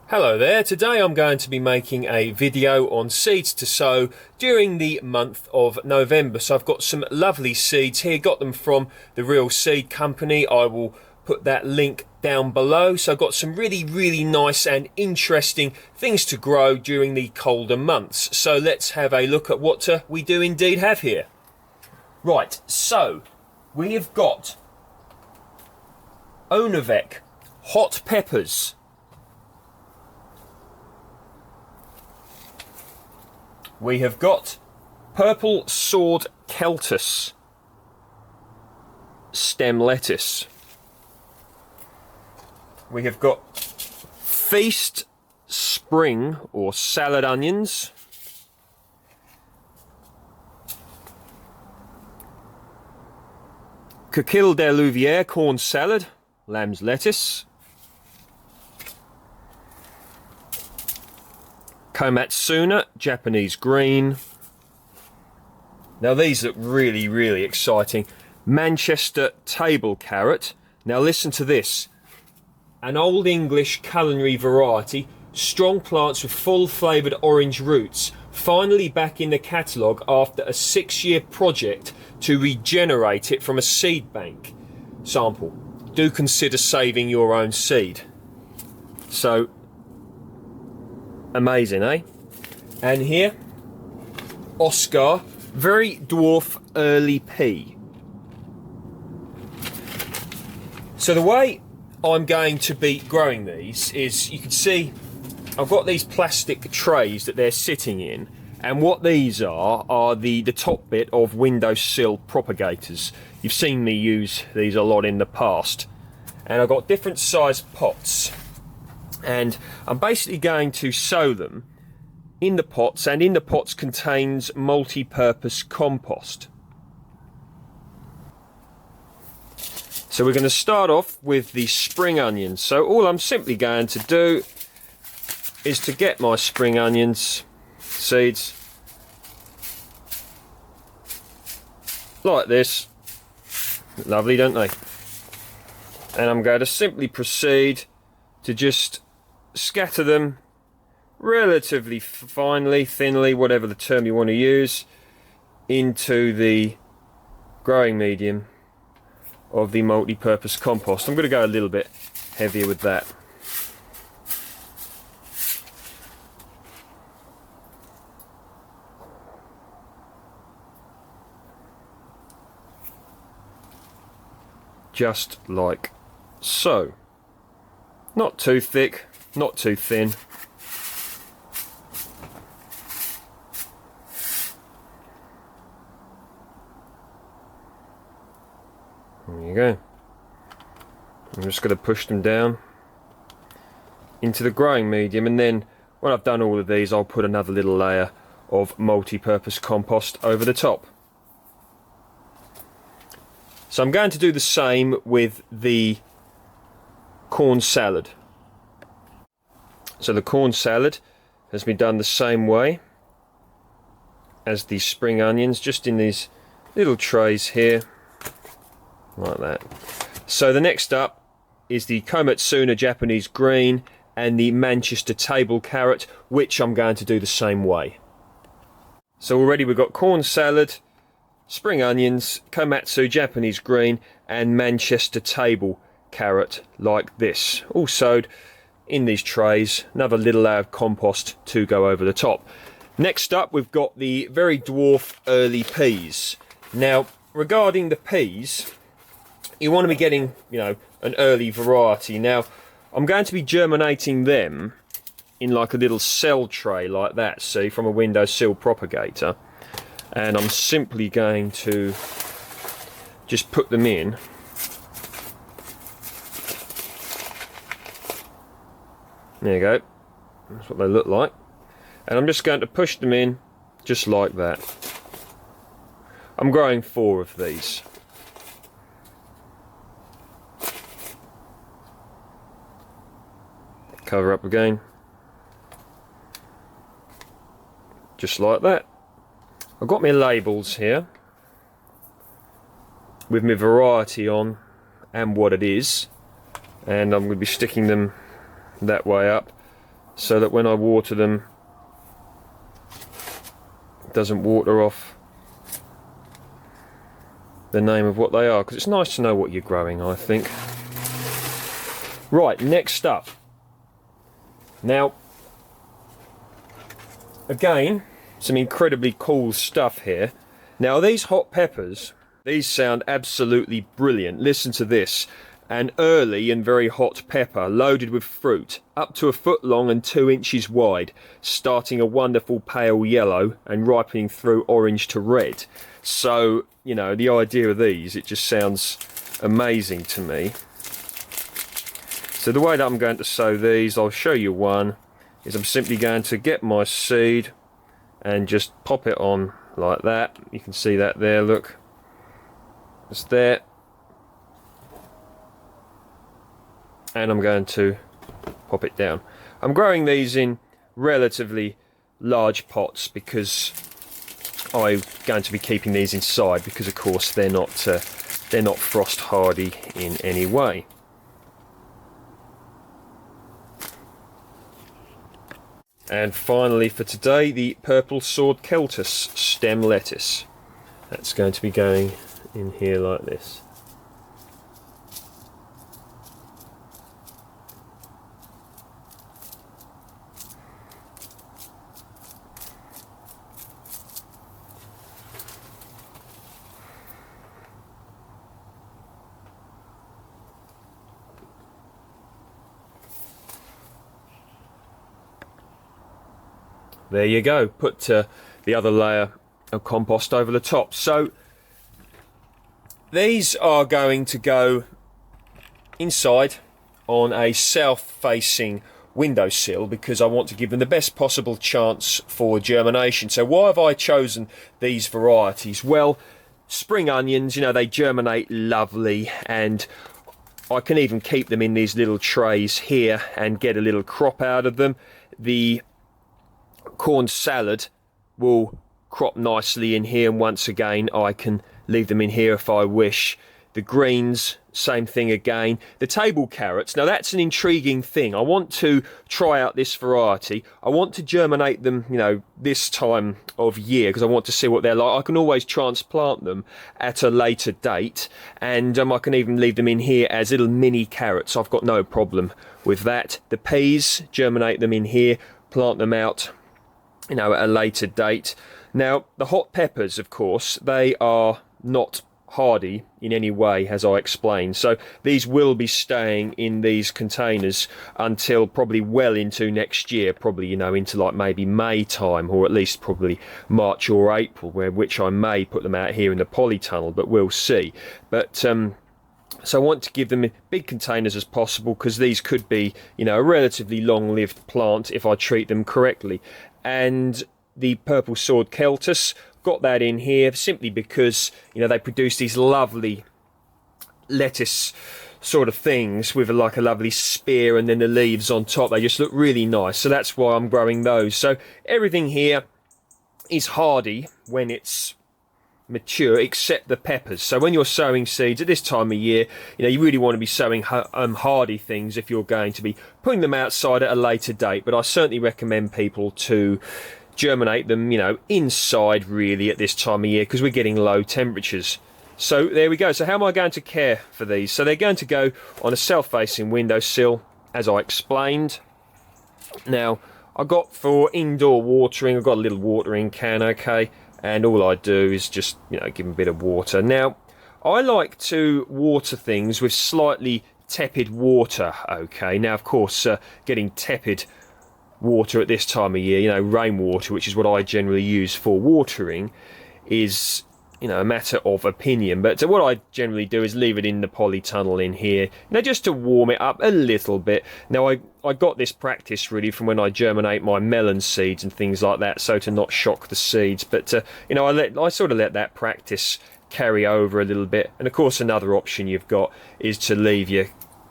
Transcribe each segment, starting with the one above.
Hello there, today I'm going to be making a video on seeds to sow during the month of November. So I've got some lovely seeds here, got them from the Real Seed Company. I will put that link down below. So I've got some really nice and interesting things to grow during the colder months. So let's have a look at what we do indeed have here. Right, so we have got Ohnivec hot peppers. We have got purple sword Celtuce stem lettuce. We have got feast spring or salad onions. Coquille de Louviers corn salad, lamb's lettuce. Komatsuna, Japanese green. Now these look really exciting. Manchester table carrot. Now listen to this. An old English culinary variety, strong plants with full flavoured orange roots, finally back in the catalogue after a 6-year project to regenerate it from a seed bank sample. Do consider saving your own seed. So, amazing, eh? And here, Oskar, very dwarf early pea. So the way I'm going to be growing these is, you can see I've got these plastic trays that they're sitting in, and what these are the top bit of windowsill propagators. You've seen me use these a lot in the past. And I've got different sized pots. And I'm basically going to sow them in the pots, and in the pots contains multi-purpose compost. So we're going to start off with the spring onions. So all I'm simply going to do is to get my spring onions seeds like this. Lovely, don't they? And I'm going to simply proceed to just scatter them relatively finely, thinly, whatever the term you want to use, into the growing medium of the multi-purpose compost. I'm going to go a little bit heavier with that. Just like so. Not too thick, not too thin. There you go. I'm just going to push them down into the growing medium, and then when I've done all of these, I'll put another little layer of multi-purpose compost over the top. So I'm going to do the same with the corn salad. So the corn salad has been done the same way as the spring onions, just in these little trays here, like that. So the next up is the Komatsuna Japanese green and the Manchester table carrot, which I'm going to do the same way. So already we've got corn salad, spring onions, Komatsu Japanese green and Manchester table carrot like this, all sowed in these trays. Another little layer of compost to go over the top. Next up we've got the very dwarf early peas. Now regarding the peas, you want to be getting, you know, an early variety. Now I'm going to be germinating them in like a little cell tray like that, see, from a windowsill propagator. And I'm simply going to just put them in. There you go. That's what they look like. And I'm just going to push them in just like that. I'm growing 4 of these. Cover up again. Just like that. I've got my labels here with my variety on and what it is, and I'm going to be sticking them that way up. so that when I water them, it doesn't water off the name of what they are, because it's nice to know what you're growing, I think. Right, next up. Now, again, some incredibly cool stuff here. Now, these hot peppers, these sound absolutely brilliant. Listen to this. An early and very hot pepper loaded with fruit, up to 1 foot long and 2 inches wide, starting a wonderful pale yellow and ripening through orange to red. So, you know, the idea of these, it just sounds amazing to me. So the way that I'm going to sow these, I'll show you one, is I'm simply going to get my seed and just pop it on like that. You can see that there, look. It's there. And I'm going to pop it down. I'm growing these in relatively large pots because I'm going to be keeping these inside, because of course they're not frost hardy in any way. And finally for today, the purple sword Celtuce stem lettuce. That's going to be going in here like this. There you go, put the other layer of compost over the top. So these are going to go inside on a south-facing windowsill because I want to give them the best possible chance for germination. So why have I chosen these varieties? Well, spring onions, you know, they germinate lovely, and I can even keep them in these little trays here and get a little crop out of them. The corn salad will crop nicely in here, and once again I can leave them in here if I wish. The greens, same thing again. The table carrots, now that's an intriguing thing. I want to try out this variety. I want to germinate them, you know, this time of year, because I want to see what they're like. I can always transplant them at a later date, and I can even leave them in here as little mini carrots. I've got no problem with that. The peas, germinate them in here, plant them out, you know, at a later date. Now, the hot peppers, of course, they are not hardy in any way, as I explained. So these will be staying in these containers until probably well into next year, probably, you know, into like maybe May time, or at least probably March or April, which I may put them out here in the polytunnel, but we'll see. But so I want to give them in big containers as possible, because these could be, you know, a relatively long-lived plant if I treat them correctly. And the purple sword Celtuce, got that in here simply because, you know, they produce these lovely lettuce sort of things with like a lovely spear and then the leaves on top. They just look really nice, so that's why I'm growing those. So everything here is hardy when it's mature, except the peppers. So when you're sowing seeds at this time of year, you know, you really want to be sowing hardy things if you're going to be putting them outside at a later date. But I certainly recommend people to germinate them, you know, inside really at this time of year, because we're getting low temperatures. So there we go. So how am I going to care for these? So they're going to go on a south-facing windowsill, as I explained. Now, I got for indoor watering, I've got a little watering can, okay, and all I do is just, you know, give them a bit of water. Now, I like to water things with slightly tepid water, okay. Now, of course, getting tepid water at this time of year, you know, rainwater, which is what I generally use for watering, is, you know, a matter of opinion. But what I generally do is leave it in the polytunnel in here, you know, just to warm it up a little bit. Now, I got this practice really from when I germinate my melon seeds and things like that, so to not shock the seeds. But you know, I sort of let that practice carry over a little bit. And of course, another option you've got is to leave your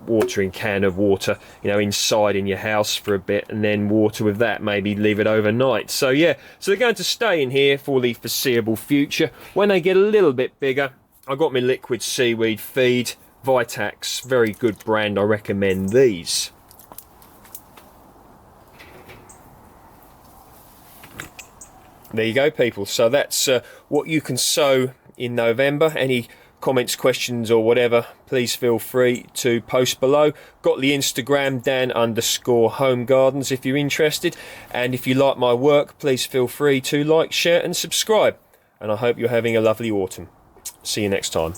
watering can of water, you know, inside in your house for a bit, and then water with that, maybe leave it overnight. So yeah, so they're going to stay in here for the foreseeable future. When they get a little bit bigger, I've got my liquid seaweed feed, Vitax, very good brand, I recommend these. there you go, people. So that's what you can sow in November. Any comments, questions or whatever, please feel free to post below. Got the Instagram, Dan_Home Gardens, if you're interested. And if you like my work, please feel free to like, share and subscribe. And I hope you're having a lovely autumn. See you next time.